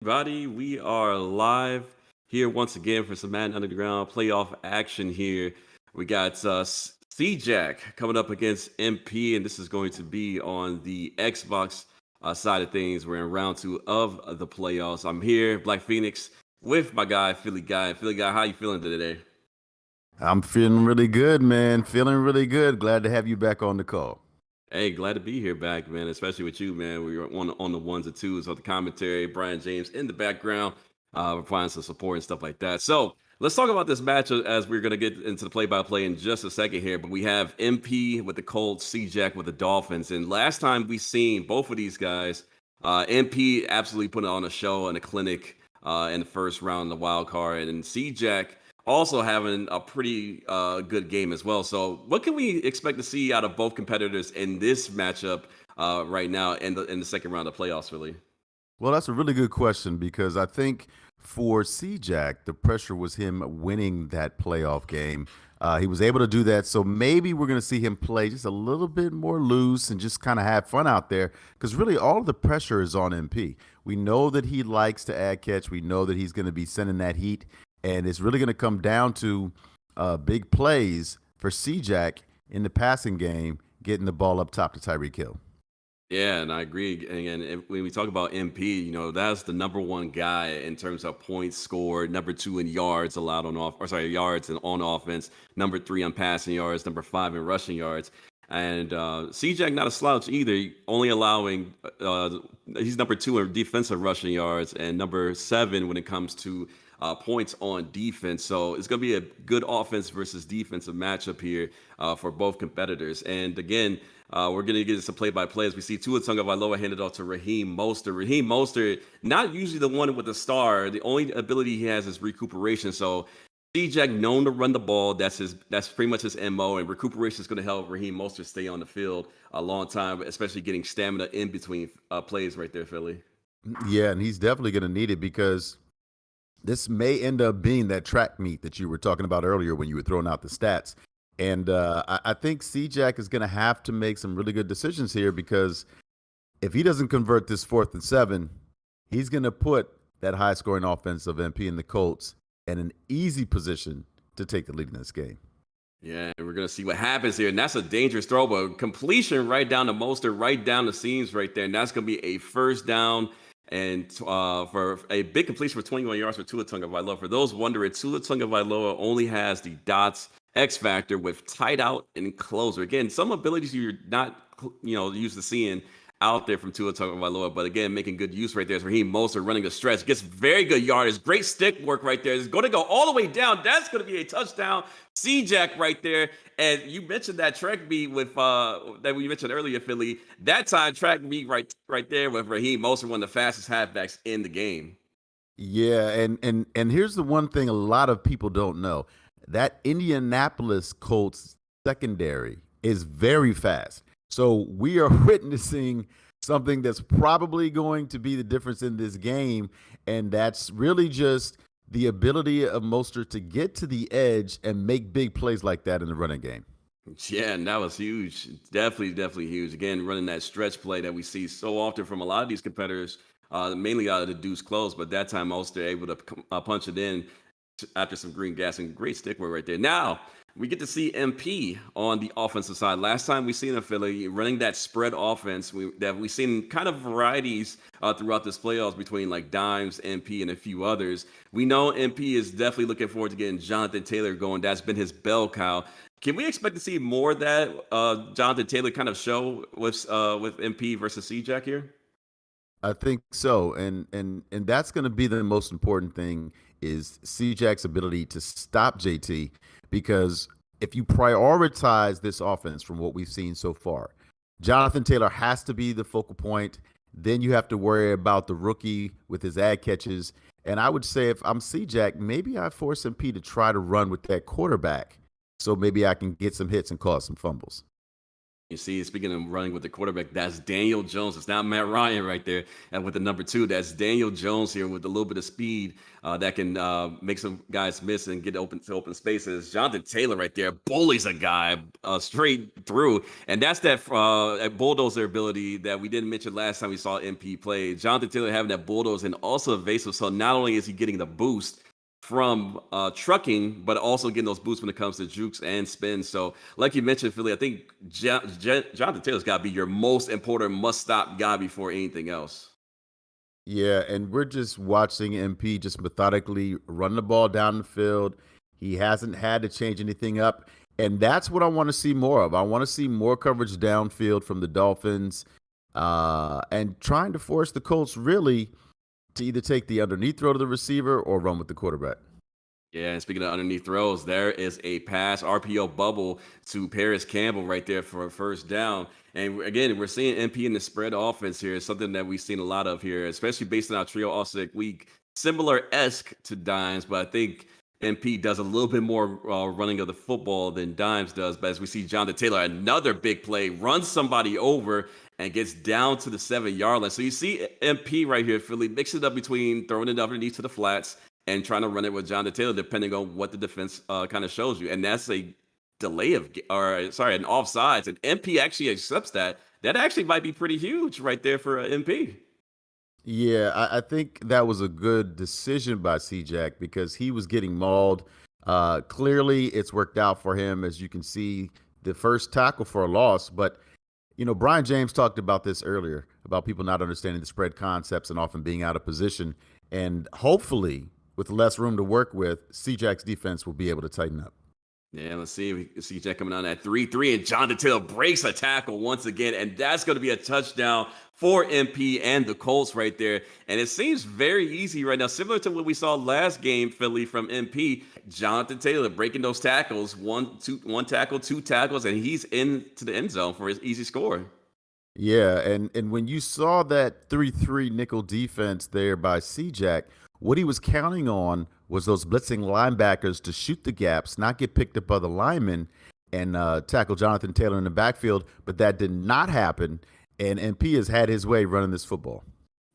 Everybody, we are live here once again for some Madden Underground playoff action here. We got C-Jack coming up against MP, and this is going to be on the Xbox side of things. We're in round two of the playoffs. I'm here, Black Phoenix, with my guy, Philly Guy. Philly Guy, how you feeling today? I'm feeling really good, man. Feeling really good. Glad to have you back on the call. Hey, glad to be here back, man, especially with you, man. We were on the ones and twos of the commentary, Brian James in the background, providing some support and stuff like that. So let's talk about this match as we're going to get into the play-by-play in just a second here. But we have MP with the Colts, C-Jack with the Dolphins. And last time we seen both of these guys, MP absolutely putting on a show and a clinic in the first round in the wild card. And C-Jack also having a pretty good game as well. So, what can we expect to see out of both competitors in this matchup right now in the second round of playoffs? Really? Well, that's a really good question because I think for C-Jack, the pressure was him winning that playoff game. He was able to do that. So maybe we're going to see him play just a little bit more loose and just kind of have fun out there because really all of the pressure is on MP. We know that he likes to add catch. We know that he's going to be sending that heat. And it's really going to come down to big plays for C-Jack in the passing game, getting the ball up top to Tyreek Hill. Yeah, and I agree. And when we talk about MP, that's the number one guy in terms of points scored, number two in yards allowed on off, or sorry, yards and on offense, number three on passing yards, number five in rushing yards. And C-Jack not a slouch either, only allowing he's number two in defensive rushing yards and number seven when it comes to points on defense. So it's going to be a good offense versus defensive matchup here for both competitors. And again, we're going to get some play-by-play as we see Tua Tagovailoa handed off to Raheem Mostert. Raheem Mostert, not usually the one with the star. The only ability he has is recuperation. So C-Jack known to run the ball. That's pretty much his MO, and recuperation is going to help Raheem Mostert stay on the field a long time, especially getting stamina in between plays right there, Philly. Yeah, and he's definitely going to need it because this may end up being that track meet that you were talking about earlier when you were throwing out the stats. And I think C-Jack is going to have to make some really good decisions here because if he doesn't convert this 4th and 7, he's going to put that high-scoring offense of MP and the Colts in an easy position to take the lead in this game. Yeah, and we're going to see what happens here. And that's a dangerous throw, but completion right down to Mostert, right down the seams right there. And that's going to be a first down. And for a big completion for 21 yards for Tua Tagovailoa. For those wondering, Tua Tagovailoa only has the dots X factor with tight out and closer. Again, some abilities you're not used to seeing out there from Tua Tagovailoa, but again, making good use right there is Raheem Mostert running a stretch, gets very good yardage, great stick work right there. It's going to go all the way down. That's going to be a touchdown. C-Jack right there. And you mentioned that track meet with that we mentioned earlier, Philly. That time track meet right there with Raheem Mostert, one of the fastest halfbacks in the game. Yeah, and here's the one thing a lot of people don't know. That Indianapolis Colts secondary is very fast. So we are witnessing something that's probably going to be the difference in this game, and that's really just the ability of Mostert to get to the edge and make big plays like that in the running game. Yeah, and that was huge. Definitely huge. Again, running that stretch play that we see so often from a lot of these competitors, mainly out of the deuce close. But that time, Ulster able to punch it in after some green gas and great stick work right there. Now we get to see MP on the offensive side. Last time we seen in Philly running that spread offense, we've seen kind of varieties throughout this playoffs between like Dimes, MP, and a few others. We know MP is definitely looking forward to getting Jonathan Taylor going. That's been his bell cow. Can we expect to see more of that Jonathan Taylor kind of show with MP versus C-Jack here? I think so, and that's going to be the most important thing is C-Jack's ability to stop JT because if you prioritize this offense from what we've seen so far, Jonathan Taylor has to be the focal point. Then you have to worry about the rookie with his ad catches. And I would say if I'm C-Jack, maybe I force MP to try to run with that quarterback so maybe I can get some hits and cause some fumbles. You see, speaking of running with the quarterback, that's Daniel Jones. It's not Matt Ryan right there. And with the number two, that's Daniel Jones here with a little bit of speed that can make some guys miss and get open to open spaces. Jonathan Taylor right there bullies a guy straight through. And that's that bulldozer ability that we didn't mention last time we saw MP play. Jonathan Taylor having that bulldoze and also evasive. So not only is he getting the boost from trucking, but also getting those boosts when it comes to jukes and spins. So, like you mentioned, Philly, I think Jonathan Taylor's got to be your most important must-stop guy before anything else. Yeah, and we're just watching MP just methodically run the ball down the field. He hasn't had to change anything up. And that's what I want to see more of. I want to see more coverage downfield from the Dolphins and trying to force the Colts really to either take the underneath throw to the receiver or run with the quarterback. Yeah, and speaking of underneath throws, there is a pass RPO bubble to Paris Campbell right there for a first down. And again, we're seeing MP in the spread offense here. It's something that we've seen a lot of here, especially based on our trio offset week. Similar esque to Dimes, but I think MP does a little bit more running of the football than Dimes does. But as we see Jonathan Taylor, another big play, runs somebody over and gets down to the 7-yard line. So you see MP right here, Philly, mix it up between throwing it underneath to the flats and trying to run it with Jonathan Taylor, depending on what the defense kind of shows you. And that's a delay of, or sorry, an offsides. And MP actually accepts that. That actually might be pretty huge right there for MP. Yeah, I think that was a good decision by C-Jack because he was getting mauled. Clearly, it's worked out for him, as you can see, the first tackle for a loss. But, you know, Brian James talked about this earlier, about people not understanding the spread concepts and often being out of position. And hopefully, with less room to work with, C-Jack's defense will be able to tighten up. Yeah, let's see. We see Jack coming on at 3-3, and Jonathan Taylor breaks a tackle once again, and that's going to be a touchdown for MP and the Colts right there. And it seems very easy right now, similar to what we saw last game, Philly, from MP. Jonathan Taylor breaking those tackles, one tackle, two tackles, and he's into the end zone for his easy score. Yeah, and when you saw that 3-3 nickel defense there by C-Jack, what he was counting on was those blitzing linebackers to shoot the gaps, not get picked up by the linemen, and tackle Jonathan Taylor in the backfield. But that did not happen, and MP has had his way running this football.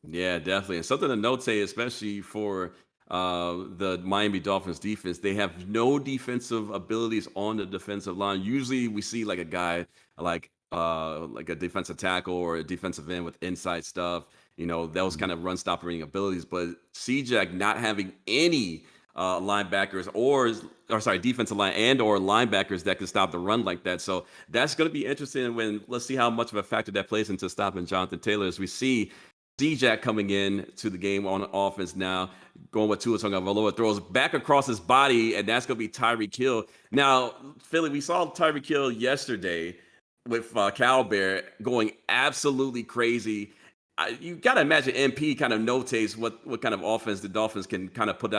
Yeah, definitely. And something to notate, especially for the Miami Dolphins defense, they have no defensive abilities on the defensive line. Usually we see like a guy like a defensive tackle or a defensive end with inside stuff, you know, those kind of run stopping abilities. But C-Jack not having any linebackers or sorry, defensive line and or linebackers that can stop the run like that. So that's going to be interesting when let's see how much of a factor that plays into stopping Jonathan Taylor as we see C-Jack coming in to the game on offense now, going with Tua Tagovailoa, throws back across his body, and that's going to be Tyreek Hill. Now, Philly, we saw Tyreek Hill yesterday with Cal Bear going absolutely crazy. You got to imagine MP kind of notates what kind of offense the Dolphins can kind of put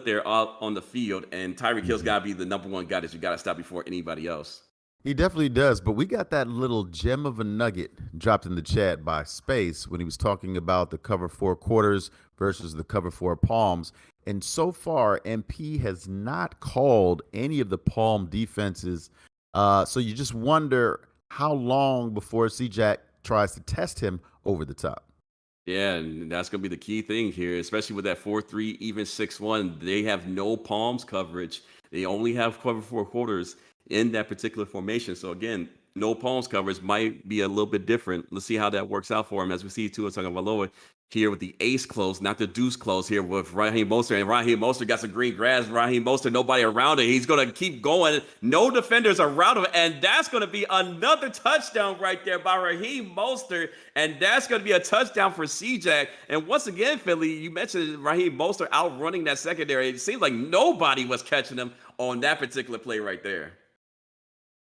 there on the field, and Tyreek Hill's got to be the number one guy that you got to stop before anybody else. He definitely does, but we got that little gem of a nugget dropped in the chat by Space when he was talking about the cover four quarters versus the cover four palms. And so far, MP has not called any of the palm defenses. So you just wonder how long before C-Jack tries to test him over the top. Yeah, and that's going to be the key thing here, especially with that 4-3, even 6-1. They have no palms coverage. They only have cover four quarters in that particular formation. So again, no palms coverage might be a little bit different. Let's see how that works out for him as we see Tua Tagovailoa here with the ace close, not the deuce close here with Raheem Mostert. And Raheem Mostert got some green grass. Raheem Mostert, nobody around it. He's going to keep going. No defenders around him. And that's going to be another touchdown right there by Raheem Mostert. And that's going to be a touchdown for C-Jack. And once again, Philly, you mentioned Raheem Mostert outrunning that secondary. It seemed like nobody was catching him on that particular play right there.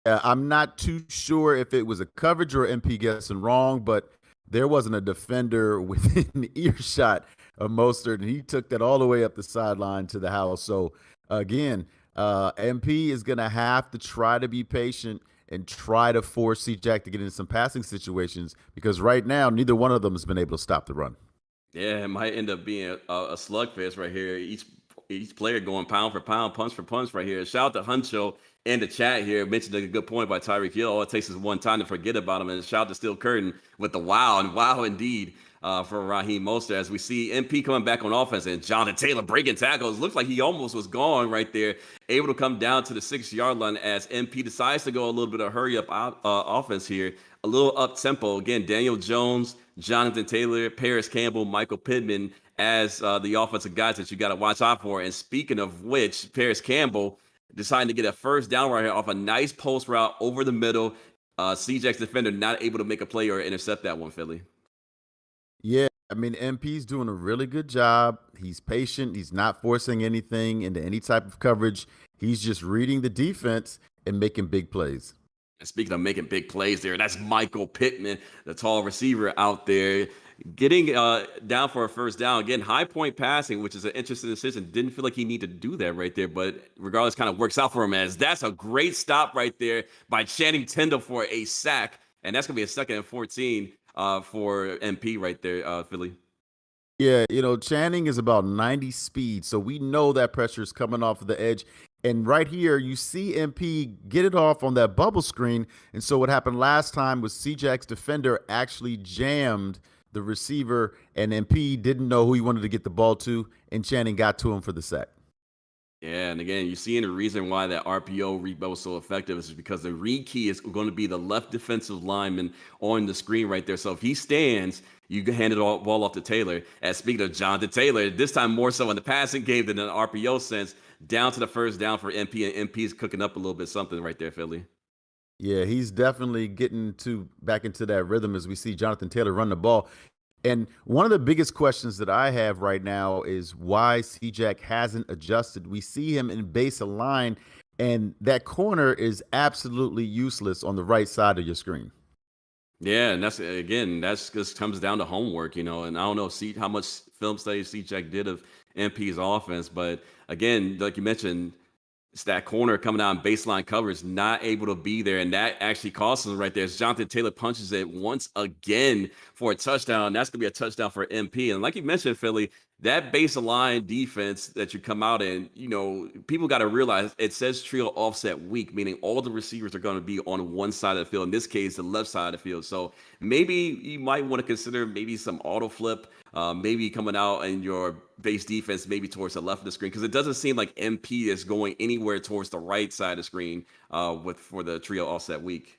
I'm not too sure if it was a coverage or MP guessing wrong, but there wasn't a defender within earshot of Mostert, and he took that all the way up the sideline to the house. So, again, MP is going to have to try to be patient and try to force C-Jack to get into some passing situations because right now, neither one of them has been able to stop the run. Yeah, it might end up being a slugfest right here. each player going pound for pound, punch for punch right here. Shout out to Huncho in the chat here. Mentioned a good point by Tyreek Hill. All it takes is one time to forget about him. And shout out to Steel Curtin with the wow, and wow indeed for Raheem Mostert as we see MP coming back on offense and Jonathan Taylor breaking tackles. Looks like he almost was gone right there, able to come down to the 6-yard line as MP decides to go a little bit of hurry up offense here, a little up tempo. Again, Daniel Jones, Jonathan Taylor, Paris Campbell, Michael Pittman as the offensive guys that you got to watch out for. And speaking of which, Paris Campbell deciding to get a first down right here off a nice post route over the middle. CJ's defender not able to make a play or intercept that one, Philly. Yeah, I mean, MP's doing a really good job. He's patient. He's not forcing anything into any type of coverage. He's just reading the defense and making big plays. And speaking of making big plays there, that's Michael Pittman, the tall receiver out there, getting down for a first down. Again, high point passing, which is an interesting decision. Didn't feel like he needed to do that right there, but regardless, kind of works out for him as that's a great stop right there by Channing Tindall for a sack. And that's going to be a 2nd and 14 for MP right there, Philly. Yeah, Channing is about 90 speed, so we know that pressure is coming off of the edge. And right here, you see MP get it off on that bubble screen. And so what happened last time was C-Jack's defender actually jammed the receiver, and MP didn't know who he wanted to get the ball to, and Channing got to him for the sack. Yeah, and again, you're seeing the reason why that RPO read was so effective is because the read key is going to be the left defensive lineman on the screen right there. So if he stands, you can hand it all ball off to Taylor. As speaking of Jonathan Taylor, this time more so in the passing game than an RPO sense, down to the first down for MP, and MP's cooking up a little bit something right there, Philly. Yeah, he's definitely getting back into that rhythm as we see Jonathan Taylor run the ball. And one of the biggest questions that I have right now is why C-Jack hasn't adjusted. We see him in base align, and that corner is absolutely useless on the right side of your screen. Yeah, and that's just comes down to homework, and I don't know see how much film study C-Jack did of MP's offense, but again, like you mentioned, it's that corner coming out in baseline coverage, not able to be there, and that actually costs them right there. As Jonathan Taylor punches it once again for a touchdown. That's gonna be a touchdown for MP. And like you mentioned, Philly, that baseline defense that you come out in, people got to realize it says trio offset weak, meaning all the receivers are going to be on one side of the field. In this case, the left side of the field. So maybe you might want to consider maybe some auto flip, maybe coming out in your base defense, maybe towards the left of the screen, because it doesn't seem like MP is going anywhere towards the right side of the screen for the trio offset weak.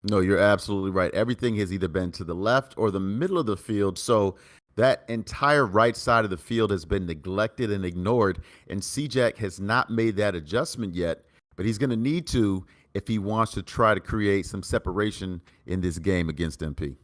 No, you're absolutely right. Everything has either been to the left or the middle of the field. So that entire right side of the field has been neglected and ignored. And C-Jack has not made that adjustment yet, but he's going to need to if he wants to try to create some separation in this game against MP.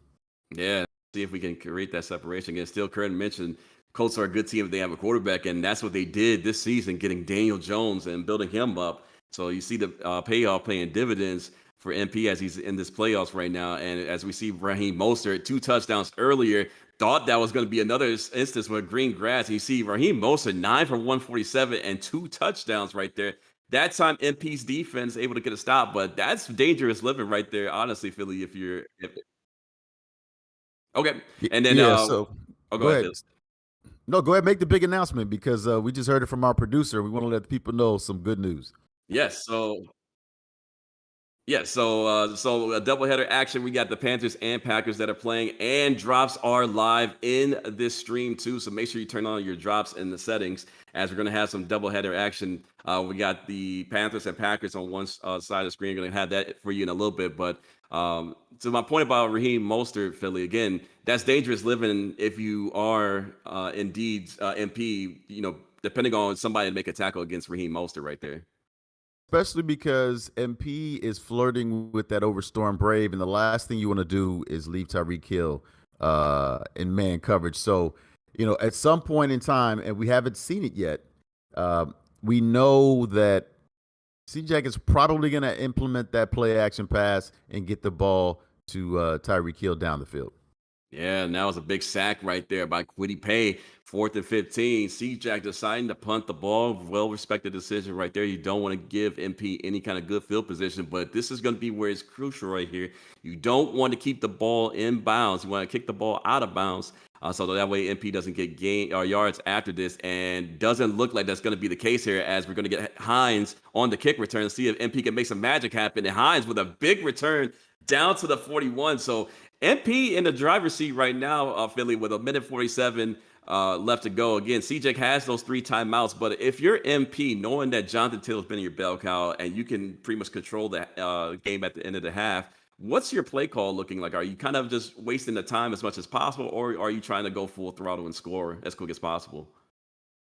Yeah, see if we can create that separation. Again, Steel Curtin mentioned Colts are a good team if they have a quarterback, and that's what they did this season, getting Daniel Jones and building him up. So you see the payoff paying dividends for MP as he's in this playoffs right now. And as we see Raheem Mostert, 2 touchdowns earlier, thought that was going to be another instance with green grass. And you see Raheem Mostert, 9 for 147 and 2 touchdowns right there. That time MP's defense able to get a stop, but that's dangerous living right there, honestly, Philly, okay. And then Yeah, so oh, go go ahead, ahead. Philly. No, go ahead, make the big announcement because we just heard it from our producer. We want to let the people know some good news. Yes, so a doubleheader action. We got the Panthers and Packers that are playing, and drops are live in this stream too. So make sure you turn on your drops in the settings, as we're going to have some doubleheader action. We got the Panthers and Packers on one side of the screen. Going to have that for you in a little bit, but to my point about Raheem Mostert, Philly, again, that's dangerous living if you are indeed MP. Depending on somebody to make a tackle against Raheem Mostert right there. Especially because MP is flirting with that overstorm brave, and the last thing you want to do is leave Tyreek Hill in man coverage. So, at some point in time, and we haven't seen it yet, we know that C-Jack is probably going to implement that play action pass and get the ball to Tyreek Hill down the field. Yeah, and that was a big sack right there by Kwity Paye. 4th and 15. C-Jack deciding to punt the ball. Well-respected decision right there. You don't want to give MP any kind of good field position, but this is going to be where it's crucial right here. You don't want to keep the ball in bounds. You want to kick the ball out of bounds. so that way MP doesn't get gain or yards after this, and doesn't look like that's going to be the case here, as we're going to get Hines on the kick return, see if MP can make some magic happen. And Hines with a big return down to the 41. So MP in the driver's seat right now, Philly, with a minute 47 left to go. Again, CJ has those 3 timeouts, but if you're MP, knowing that Jonathan Taylor's been in your bell cow and you can pretty much control the game at the end of the half, what's your play call looking like? Are you kind of just wasting the time as much as possible, or are you trying to go full throttle and score as quick as possible?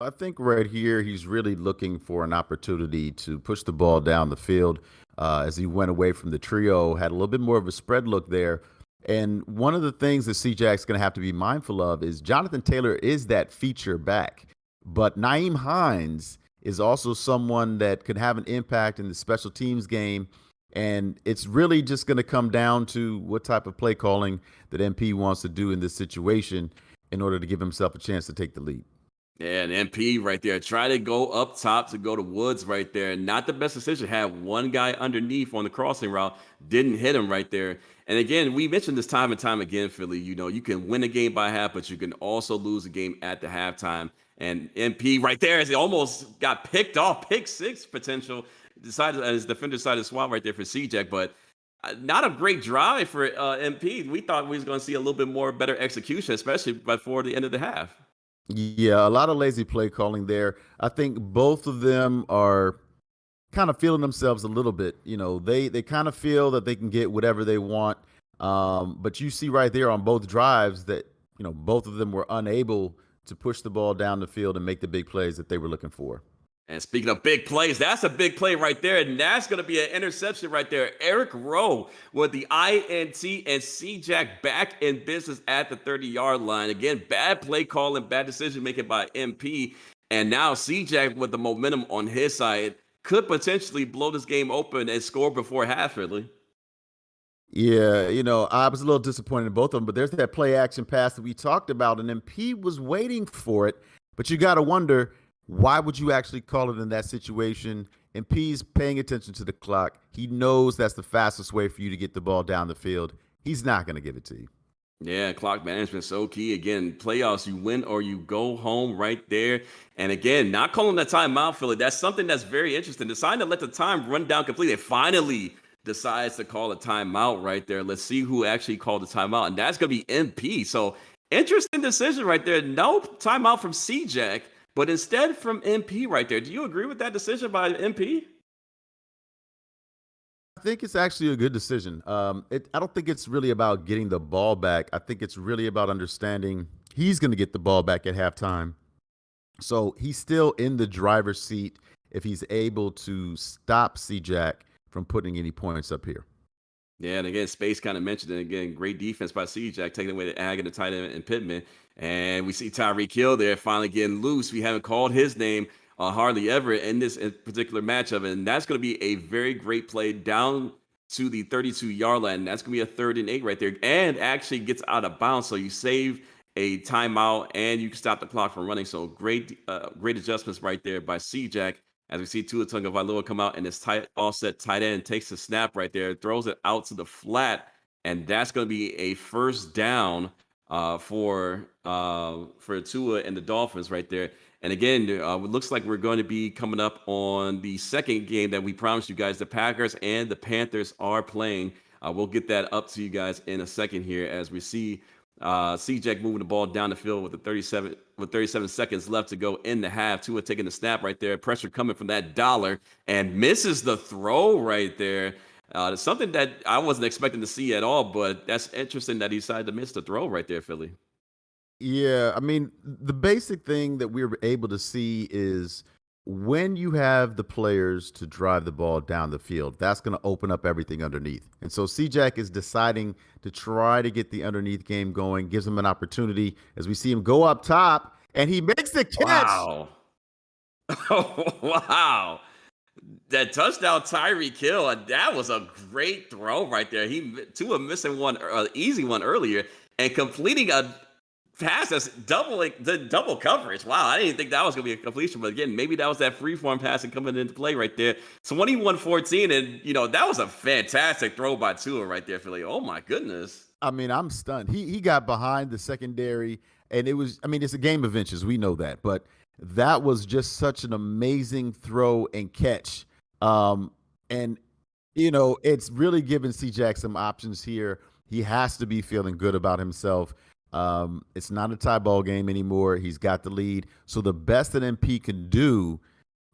I think right here he's really looking for an opportunity to push the ball down the field as he went away from the trio, had a little bit more of a spread look there. And one of the things that C-Jack's going to have to be mindful of is Jonathan Taylor is that feature back, but Naeem Hines is also someone that could have an impact in the special teams game. And it's really just going to come down to what type of play calling that MP wants to do in this situation in order to give himself a chance to take the lead. Yeah, and MP right there. Try to go up top to go to Woods right there. Not the best decision. Had one guy underneath on the crossing route. Didn't hit him right there. And again, we mentioned this time and time again, Philly. You know, you can win a game by half, but you can also lose a game at the halftime. And MP right there, as he almost got picked off, pick six potential. Decided, as defender decided to swap right there for CJ, but not a great drive for MP. We thought we was going to see a little bit more better execution, especially before the end of the half. Yeah, a lot of lazy play calling there. I think both of them are kind of feeling themselves a little bit. You know, they kind of feel that they can get whatever they want. But you see right there on both drives that, you know, both of them were unable to push the ball down the field and make the big plays that they were looking for. And speaking of big plays, that's a big play right there. And that's going to be an interception right there. Eric Rowe with the INT, and C-Jack back in business at the 30-yard line. Again, bad play calling, bad decision making by MP. And now C-Jack with the momentum on his side could potentially blow this game open and score before half, really. Yeah, you know, I was a little disappointed in both of them, but there's that play action pass that we talked about, and MP was waiting for it. But you got to wonder, why would you actually call it in that situation? And P's paying attention to the clock. He knows that's the fastest way for you to get the ball down the field. He's not going to give it to you. Yeah, clock management so key. Again, playoffs, you win or you go home right there. And again, not calling that timeout, Philly. That's something that's very interesting. Deciding to let the time run down completely. Finally decides to call a timeout right there. Let's see who actually called the timeout. And that's going to be MP. So interesting decision right there. No timeout from C-Jack, but instead from MP right there. Do you agree with that decision by MP? I think it's actually a good decision. I don't think it's really about getting the ball back. I think it's really about understanding he's going to get the ball back at halftime. So he's still in the driver's seat if he's able to stop C-Jack from putting any points up here. Yeah, and again, Space kind of mentioned it. Again, great defense by C-Jack, taking away the Ag and the tight end and Pittman. And we see Tyreek Hill there finally getting loose. We haven't called his name hardly ever in this particular matchup. And that's going to be a very great play down to the 32-yard line. That's going to be a 3rd and 8 right there. And actually gets out of bounds. So you save a timeout and you can stop the clock from running. So great adjustments right there by C-Jack. As we see Tua Tagovailoa come out and this tight offset tight end takes the snap right there, throws it out to the flat, and that's going to be a 1st down for Tua and the Dolphins right there. And again, it looks like we're going to be coming up on the second game that we promised you guys. The Packers and the Panthers are playing. We'll get that up to you guys in a second here as we see C-Jack moving the ball down the field with 37 seconds left to go in the half. Tua taking the snap right there. Pressure coming from that dollar and misses the throw right there. Something that I wasn't expecting to see at all, but that's interesting that he decided to miss the throw right there, Philly. Yeah, I mean, the basic thing that we were able to see is when you have the players to drive the ball down the field, that's going to open up everything underneath. And so C-Jack is deciding to try to get the underneath game going, gives him an opportunity as we see him go up top, and he makes the catch. Wow. Wow. That touchdown Tyreek Hill, that was a great throw right there. Tua missing one, easy one earlier, and completing a pass that's doubling the double coverage. Wow, I didn't think that was going to be a completion, but again, maybe that was that freeform passing coming into play right there. 21-14, and that was a fantastic throw by Tua right there, Philly. Oh my goodness. I mean, I'm stunned. He got behind the secondary And it was, I mean, it's a game of inches. We know that. But that was just such an amazing throw and catch. And, it's really giving C-Jack some options here. He has to be feeling good about himself. It's not a tie ball game anymore. He's got the lead. So the best that MP can do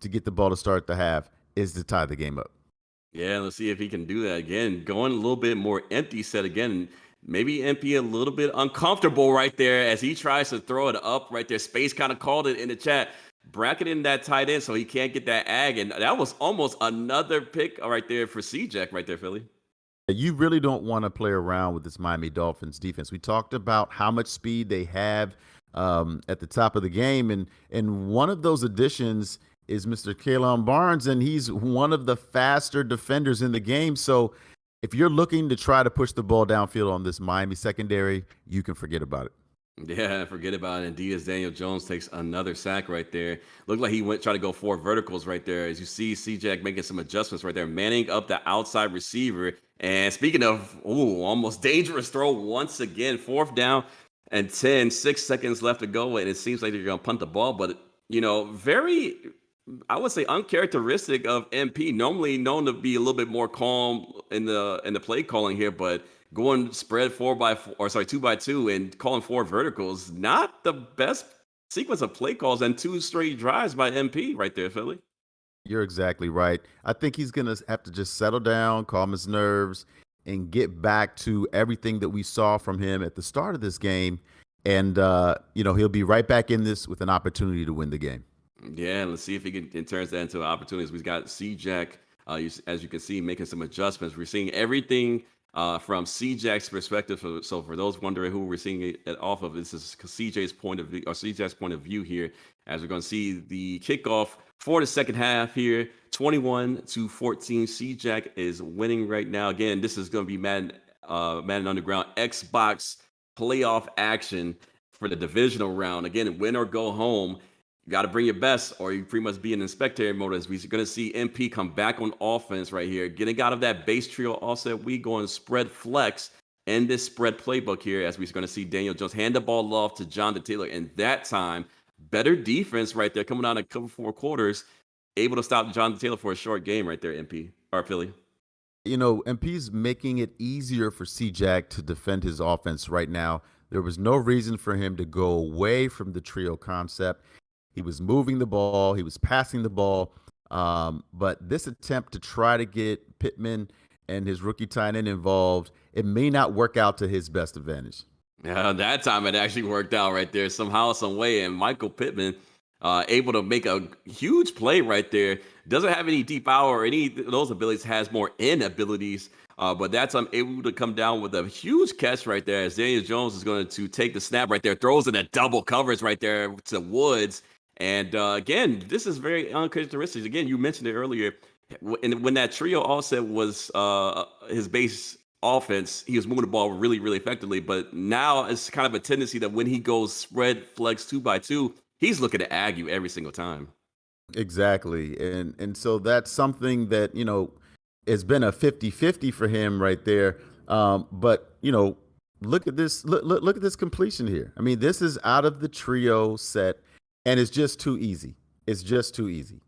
to get the ball to start the half is to tie the game up. Yeah, let's see if he can do that again. Going a little bit more empty set again. Maybe MP a little bit uncomfortable right there as he tries to throw it up right there. Space kind of called it in the chat. Bracketing that tight end so he can't get that ag. And that was almost another pick right there for C-Jack right there, Philly. You really don't want to play around with this Miami Dolphins defense. We talked about how much speed they have at the top of the game, and one of those additions is Mr. Kalen Barnes, and he's one of the faster defenders in the game. So if you're looking to try to push the ball downfield on this Miami secondary, you can forget about it. Yeah, forget about it. Indeed, as Daniel Jones takes another sack right there. Looked like he went try to go 4 verticals right there. As you see C-Jack making some adjustments right there, manning up the outside receiver. And speaking of, almost dangerous throw once again, 4th down and 10, 6 seconds left to go. And it seems like they're going to punt the ball, but, very, I would say, uncharacteristic of MP. Normally known to be a little bit more calm in the play calling here, but going spread 2 by 2 and calling 4 verticals, not the best sequence of play calls and 2 straight drives by MP right there, Philly. You're exactly right. I think he's going to have to just settle down, calm his nerves, and get back to everything that we saw from him at the start of this game. And, he'll be right back in this with an opportunity to win the game. Yeah, let's see if he can turn that into opportunities. We've got C-Jack, as you can see, making some adjustments. We're seeing everything from C-Jack's perspective. So for those wondering who we're seeing it off of, this is C-Jack's point of view, or C-Jack's point of view here, as we're going to see the kickoff for the second half here, 21-14. C-Jack is winning right now. Again, this is going to be Madden Underground Xbox playoff action for the divisional round. Again, win or go home. You got to bring your best, or you pretty much be in spectator mode. As we're going to see MP come back on offense right here, getting out of that base trio offset. We going spread flex and this spread playbook here, as we're going to see Daniel Jones hand the ball off to Jonathan Taylor. And that time, better defense right there, coming out in cover 4 quarters, able to stop Jonathan Taylor for a short game right there, MP, or Philly. MP's making it easier for C-Jack to defend his offense right now. There was no reason for him to go away from the trio concept. He was moving the ball. He was passing the ball. But this attempt to try to get Pittman and his rookie tight end involved, it may not work out to his best advantage. Yeah, that time it actually worked out right there somehow, some way. And Michael Pittman able to make a huge play right there. Doesn't have any deep power or any of those abilities, has more inabilities. But that's able to come down with a huge catch right there, as Daniel Jones is going to take the snap right there, throws in a double coverage right there to Woods. And again, this is very uncharacteristic. Again, you mentioned it earlier. When that trio offset was his base offense, he was moving the ball really, really effectively. But now it's kind of a tendency that when he goes spread flex 2 by 2, he's looking to ag you every single time. Exactly. And so that's something that, has been a 50-50 for him right there. But, look at this. Look at this completion here. I mean, this is out of the trio set. And it's just too easy. It's just too easy.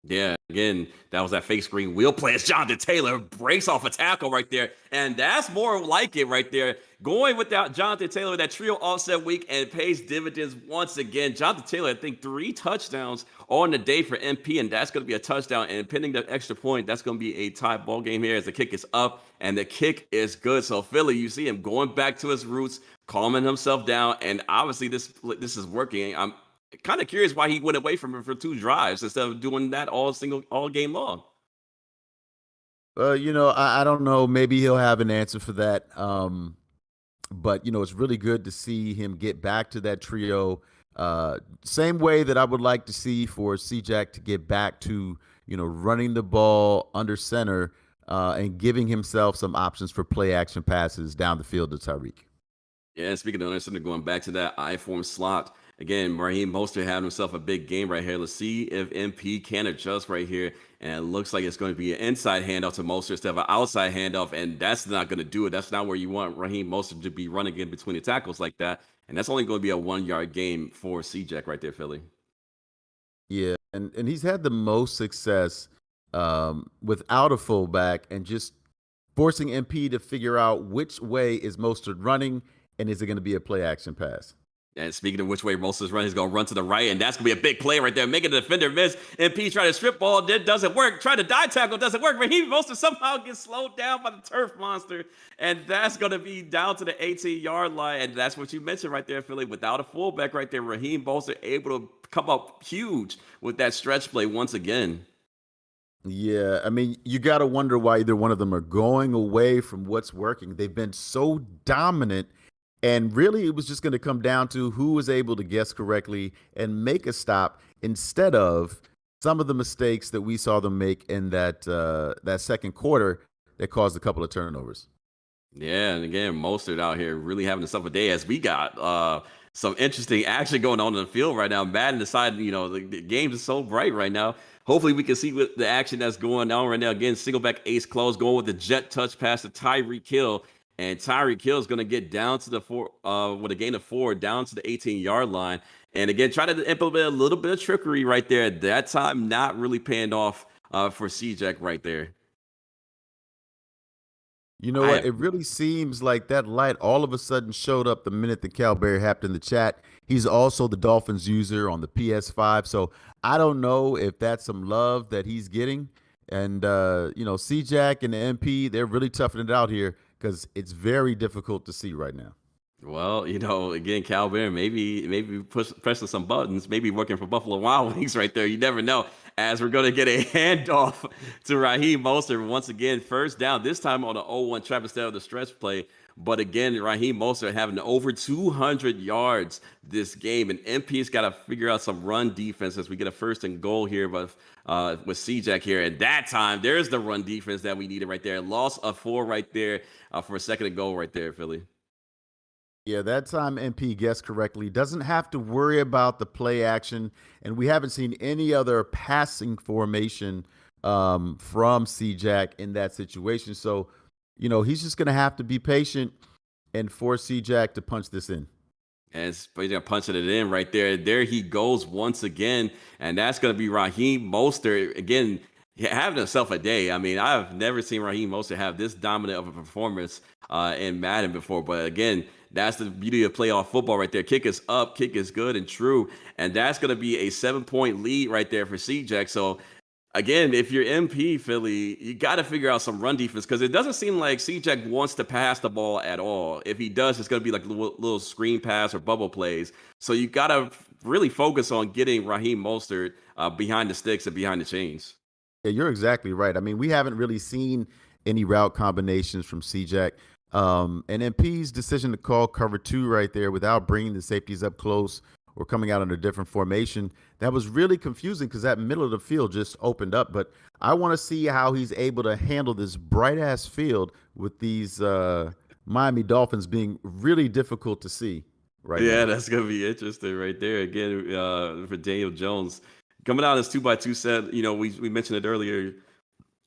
Yeah, again, that was that fake screen wheel play as Jonathan Taylor breaks off a tackle right there. And that's more like it right there. Going without Jonathan Taylor, that trio offset week, and it pays dividends once again. Jonathan Taylor, I think 3 touchdowns on the day for MP, and that's going to be a touchdown. And pending the extra point, that's going to be a tie ball game here as the kick is up, and the kick is good. So Philly, you see him going back to his roots, calming himself down, and obviously this is working. I'm kind of curious why he went away from it for 2 drives instead of doing that all game long. I don't know. Maybe he'll have an answer for that. But it's really good to see him get back to that trio. Same way that I would like to see for C-Jack to get back to, running the ball under center and giving himself some options for play action passes down the field to Tyreek. Yeah, speaking of under center, going back to that I-form slot, again, Raheem Mostert having himself a big game right here. Let's see if MP can adjust right here. And it looks like it's going to be an inside handoff to Mostert instead of an outside handoff. And that's not going to do it. That's not where you want Raheem Mostert to be running in between the tackles like that. And that's only going to be a 1 yard game for C-Jack right there, Philly. Yeah, and he's had the most success without a fullback and just forcing MP to figure out which way is Mostert running and is it going to be a play action pass. And speaking of which way Mostert's running, he's going to run to the right, and that's going to be a big play right there. Making the defender miss. MP try to strip ball, it doesn't work. Try to die tackle, doesn't work. Raheem Mostert somehow gets slowed down by the turf monster, and that's going to be down to the 18-yard line. And that's what you mentioned right there, Philly. Without a fullback right there, Raheem Mostert able to come up huge with that stretch play once again. Yeah, I mean, you got to wonder why either one of them are going away from what's working. They've been so dominant. And really, it was just going to come down to who was able to guess correctly and make a stop instead of some of the mistakes that we saw them make in that second quarter that caused a couple of turnovers. Yeah, and again, Mostert out here really having himself a day as we got some interesting action going on in the field right now. Madden decided, the game is so bright right now. Hopefully, we can see what the action that's going on right now. Again, single back ace close, going with the jet touch pass to Tyreek Hill. And Tyreek Hill is going to get down to the with a gain of 4 down to the 18-yard line. And again, try to implement a little bit of trickery right there. At that time, not really paying off for C-Jack right there. You know I what? have It really seems like that light all of a sudden showed up the minute that Calberry happened in the chat. He's also the Dolphins user on the PS5. So I don't know if that's some love that he's getting. And, C-Jack and the MP, they're really toughing it out here because it's very difficult to see right now. Well, again, Cal Bear, maybe pressing some buttons, maybe working for Buffalo Wild Wings right there. You never know. As we're going to get a handoff to Raheem Mostert once again, first down. This time on the 0-1 trap instead of the stretch play. But again, Raheem Mostert having over 200 yards this game, and MP's got to figure out some run defense as we get a first and goal here, with C-Jack here. And that time, there's the run defense that we needed right there. Loss of 4 right there for a second and goal right there, Philly. Yeah, that time MP guessed correctly. Doesn't have to worry about the play action, and we haven't seen any other passing formation from C-Jack in that situation. So, he's just going to have to be patient and force C-Jack to punch this in. And punching it in right there. There he goes once again, and that's going to be Raheem Mostert again. Having himself a day. I mean, I've never seen Raheem Mostert have this dominant of a performance in Madden before. But again, that's the beauty of playoff football right there. Kick is up, kick is good and true. And that's going to be a 7-point lead right there for C-Jack. So again, if you're MP Philly, you got to figure out some run defense because it doesn't seem like C-Jack wants to pass the ball at all. If he does, it's going to be like little screen pass or bubble plays. So you got to really focus on getting Raheem Mostert behind the sticks and behind the chains. Yeah, you're exactly right. I mean, we haven't really seen any route combinations from C-Jack. And MP's decision to call cover 2 right there without bringing the safeties up close or coming out in a different formation, that was really confusing because that middle of the field just opened up. But I want to see how he's able to handle this bright-ass field with these Miami Dolphins being really difficult to see right now. Yeah, that's going to be interesting right there. Again, for Daniel Jones. Coming out as 2x2 set, we mentioned it earlier.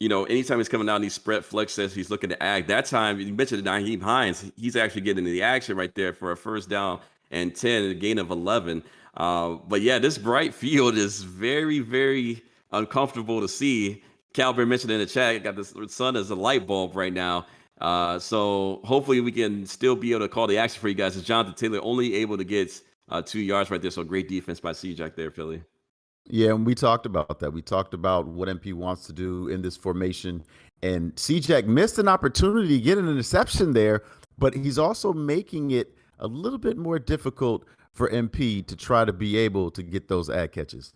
Anytime he's coming out and he spread flex says he's looking to act. That time, you mentioned Naheem Hines. He's actually getting the action right there for a first down and 10, a gain of 11. But yeah, this bright field is very, very uncomfortable to see. Calvin mentioned in the chat, got the sun as a light bulb right now. So hopefully we can still be able to call the action for you guys. As Jonathan Taylor only able to get 2 yards right there. So great defense by C-Jack there, Philly. Yeah, and we talked about that. We talked about what MP wants to do in this formation. And C-Jack missed an opportunity to get an interception there, but he's also making it a little bit more difficult for MP to try to be able to get those ad catches.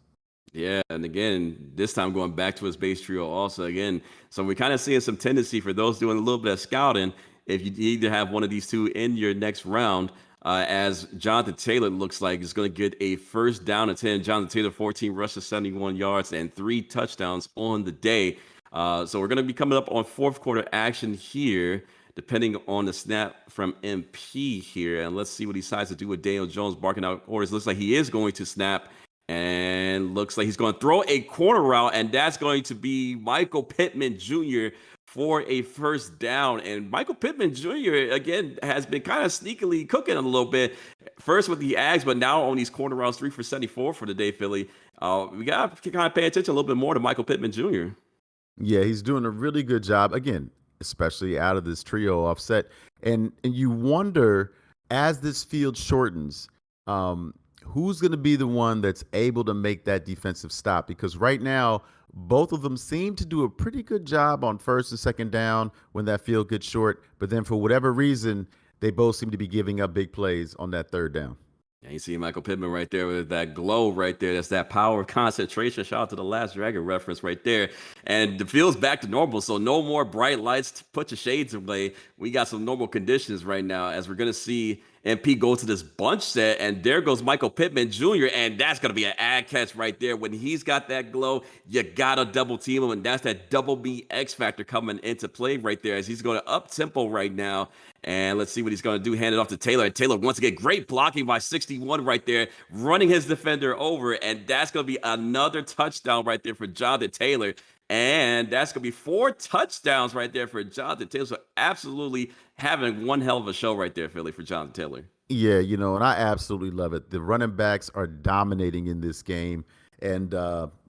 Yeah, and again, this time going back to his base trio also again. So we're kind of seeing some tendency for those doing a little bit of scouting. If you need to have one of these two in your next round, as Jonathan Taylor looks like is going to get a first down and 10. Jonathan Taylor, 14 rushes, 71 yards, and 3 touchdowns on the day. So we're going to be coming up on fourth quarter action here. depending on the snap from MP here. And let's see what he decides to do with Daniel Jones barking out orders. Looks like he is going to snap. And looks like he's going to throw a corner route, and that's going to be Michael Pittman Jr. for a first down. And Michael Pittman Jr., again, has been kind of sneakily cooking a little bit. First with the Ags, but now on these corner routes, 3 for 74 for the day, Philly. We got to kind of pay attention a little bit more to Michael Pittman Jr. Yeah, he's doing a really good job again, especially out of this trio offset. And you wonder as this field shortens, who's going to be the one that's able to make that defensive stop? Because right now, both of them seem to do a pretty good job on first and second down when that field gets short. But then for whatever reason, they both seem to be giving up big plays on that third down. Yeah, you see Michael Pittman right there with that glow right there. That's that power of concentration. Shout out to the Last Dragon reference right there. And the field's back to normal, so no more bright lights to put your shades away. We got some normal conditions right now as we're going to see MP go to this bunch set, and there goes Michael Pittman Jr., and that's going to be an ad catch right there. When he's got that glow, you got to double team him, and that's that double B X factor coming into play right there as he's going to up-tempo right now. And let's see what he's going to do. Hand it off to Taylor. And Taylor, once again, great blocking by 61 right there, running his defender over. And that's going to be another touchdown right there for Jonathan Taylor. And that's going to be 4 touchdowns right there for Jonathan Taylor. So absolutely having one hell of a show right there, Philly, for Jonathan Taylor. Yeah, and I absolutely love it. The running backs are dominating in this game. And,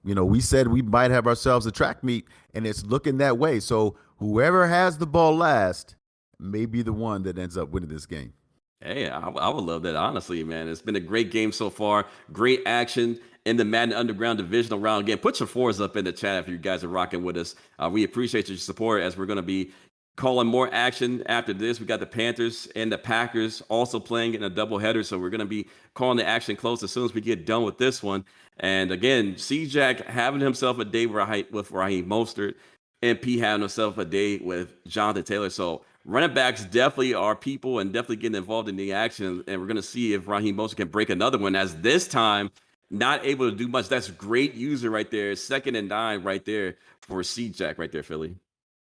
we said we might have ourselves a track meet, and it's looking that way. So whoever has the ball last may be the one that ends up winning this game. Hey, I would love that, honestly, man. It's been a great game so far. Great action in the Madden Underground Divisional round. Again, put your fours up in the chat if you guys are rocking with us. We appreciate your support as we're going to be calling more action after this. We got the Panthers and the Packers also playing in a doubleheader, so we're going to be calling the action close as soon as we get done with this one. And again, C-Jack having himself a day with Raheem Mostert, MP having himself a day with Jonathan Taylor. So running backs definitely are people and definitely getting involved in the action. And we're going to see if Raheem Mostert can break another one, as this time not able to do much. That's great user right there. 2nd and 9 right there for C-Jack right there, Philly.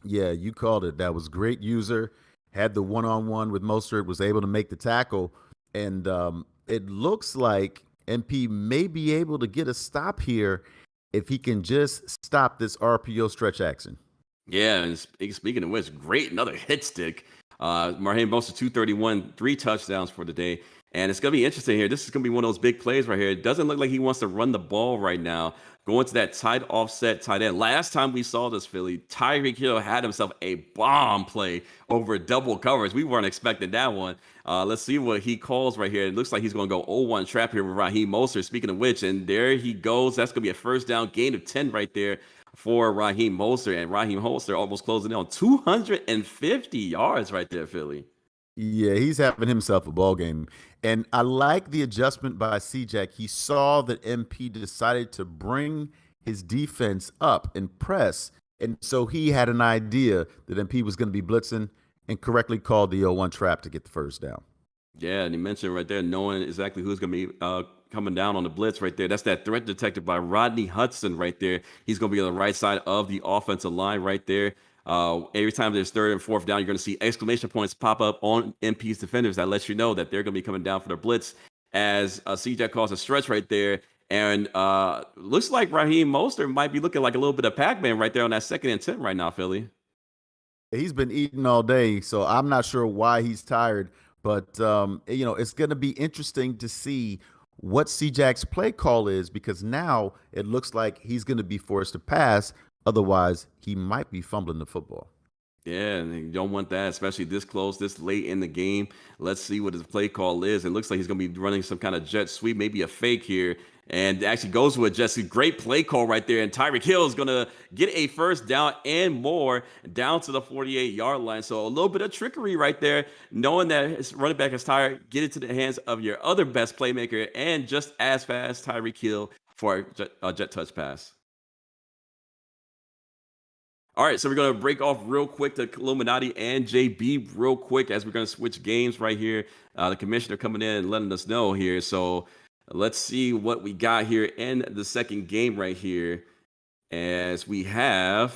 Yeah, you called it. That was great user. Had the one-on-one with Mostert, was able to make the tackle. And it looks like MP may be able to get a stop here if he can just stop this RPO stretch action. Yeah, and speaking of which, great, another hit stick. Raheem Mostert, 231, 3 touchdowns for the day. And it's going to be interesting here. This is going to be one of those big plays right here. It doesn't look like he wants to run the ball right now. Going to that tight offset tight end. Last time we saw this, Philly, Tyreek Hill had himself a bomb play over double coverage. We weren't expecting that one. Let's see what he calls right here. It looks like he's going to go 0-1 trap here with Raheem Mostert. Speaking of which, and there he goes. That's going to be a first down, gain of 10 right there for Raheem Mostert. And Raheem Mostert almost closing in on 250 yards right there, Philly. Yeah, he's having himself a ball game. And I like the adjustment by C-Jack. He saw that MP decided to bring his defense up and press. And so he had an idea that MP was going to be blitzing and correctly called the 0-1 trap to get the first down. Yeah, and he mentioned right there, knowing exactly who's going to be coming down on the blitz right there. That's that threat detected by Rodney Hudson right there. He's going to be on the right side of the offensive line right there. Every time there's 3rd and 4th down, you're going to see exclamation points pop up on MP's defenders. That lets you know that they're going to be coming down for the blitz, as CJ calls a stretch right there. And looks like Raheem Mostert might be looking like a little bit of Pac-Man right there on that 2nd and 10 right now, Philly. He's been eating all day, so I'm not sure why he's tired. But, it's going to be interesting to see what C-Jack's play call is, because now it looks like he's going to be forced to pass. Otherwise, he might be fumbling the football. Yeah, and you don't want that, especially this close, this late in the game. Let's see what his play call is. It looks like he's going to be running some kind of jet sweep, maybe a fake here. And actually goes with a jet sweep. Great play call right there. And Tyreek Hill is going to get a first down and more down to the 48-yard line. So a little bit of trickery right there, knowing that his running back is tired. Get it to the hands of your other best playmaker, and just as fast, Tyreek Hill for a jet touch pass. All right, so we're going to break off real quick to Illuminati and JB real quick as we're going to switch games right here. The commissioner coming in and letting us know here. So let's see what we got here in the second game right here, as we have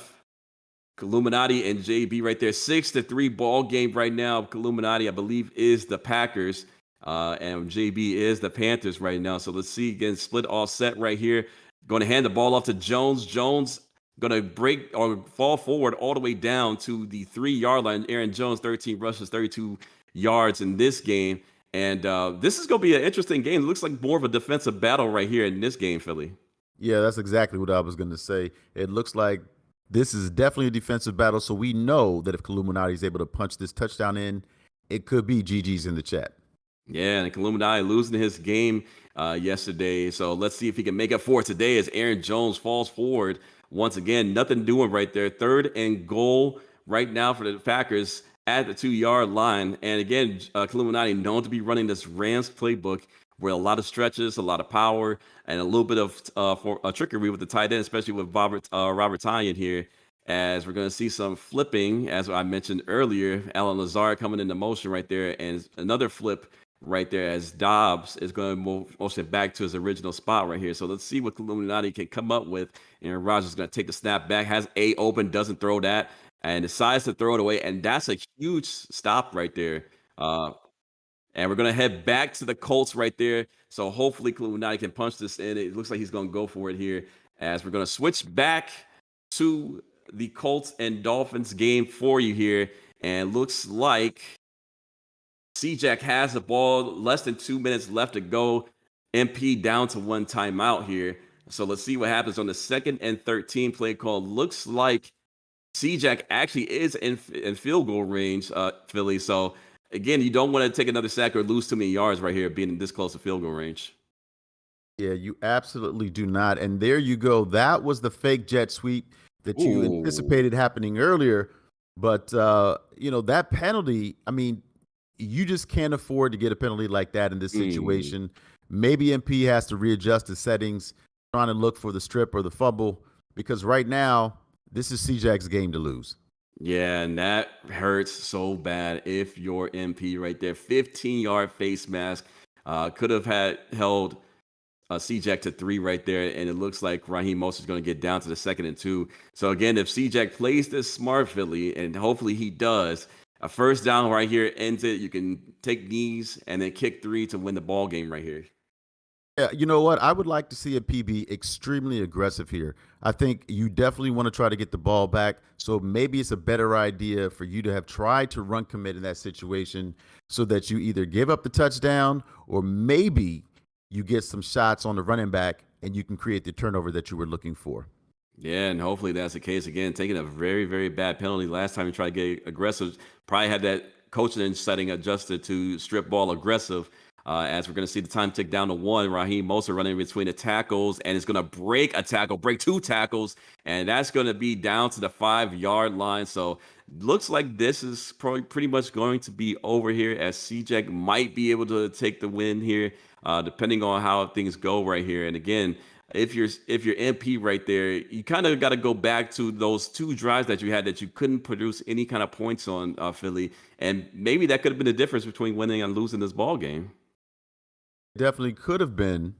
Illuminati and JB right there. 6-3 ball game right now. Illuminati, I believe, is the Packers. And JB is the Panthers right now. So let's see again, split offset right here. Going to hand the ball off to Jones. Jones going to break or fall forward all the way down to the 3-yard line. Aaron Jones, 13 rushes, 32 yards in this game. And this is going to be an interesting game. It looks like more of a defensive battle right here in this game, Philly. Yeah, that's exactly what I was going to say. It looks like this is definitely a defensive battle. So we know that if Illuminati is able to punch this touchdown in, it could be GG's in the chat. Yeah, and Illuminati losing his game yesterday. So let's see if he can make up for it today as Aaron Jones falls forward. Once again, nothing doing right there. 3rd and goal right now for the Packers at the 2-yard line. And again, Illuminati known to be running this Rams playbook where a lot of stretches, a lot of power, and a little bit of trickery with the tight end, especially with Robert Tonyan here. As we're going to see some flipping, as I mentioned earlier, Alan Lazard coming into motion right there, and another flip right there as Dobbs is going to move motion back to his original spot right here. So let's see what Illuminati can come up with. Aaron Rodgers is going to take the snap back, has A open, doesn't throw that, and decides to throw it away. And that's a huge stop right there. And we're going to head back to the Colts right there. So hopefully Illuminati can punch this in. It looks like he's going to go for it here as we're going to switch back to the Colts and Dolphins game for you here. And looks like C-Jack has the ball, less than 2 minutes left to go. MP down to 1 timeout here. So let's see what happens on the 2nd and 13 play call. Looks like C-Jack actually is in field goal range, Philly. So again, you don't want to take another sack or lose too many yards right here, being this close to field goal range. Yeah, you absolutely do not. And there you go. That was the fake jet sweep that you anticipated happening earlier. But, that penalty, I mean, you just can't afford to get a penalty like that in this situation. Maybe MP has to readjust the settings, trying to look for the strip or the fumble, because right now, this is C-Jack's game to lose. Yeah, and that hurts so bad if you're MP right there. 15-yard face mask could have held C-Jack to 3 right there, and it looks like Raheem Mostert is going to get down to the 2nd and 2. So again, if C-Jack plays this smart, Philly, and hopefully he does, a first down right here ends it. You can take knees and then kick 3 to win the ball game right here. Yeah, you know what? I would like to see a PB extremely aggressive here. I think you definitely want to try to get the ball back. So maybe it's a better idea for you to have tried to run commit in that situation so that you either give up the touchdown or maybe you get some shots on the running back and you can create the turnover that you were looking for. Yeah, and hopefully that's the case. Again, taking a very, very bad penalty last time he tried to get aggressive. Probably had that coaching setting adjusted to strip ball aggressive. As we're going to see the time tick down to 1. Raheem Mostert running between the tackles, and it's going to break 2 tackles, and that's going to be down to the 5-yard line. So looks like this is probably pretty much going to be over here, as C-Jack might be able to take the win here, depending on how things go right here. And again, if you're MP right there, you kind of got to go back to those 2 drives that you had that you couldn't produce any kind of points on, Philly, and maybe that could have been the difference between winning and losing this ball game. Definitely could have been,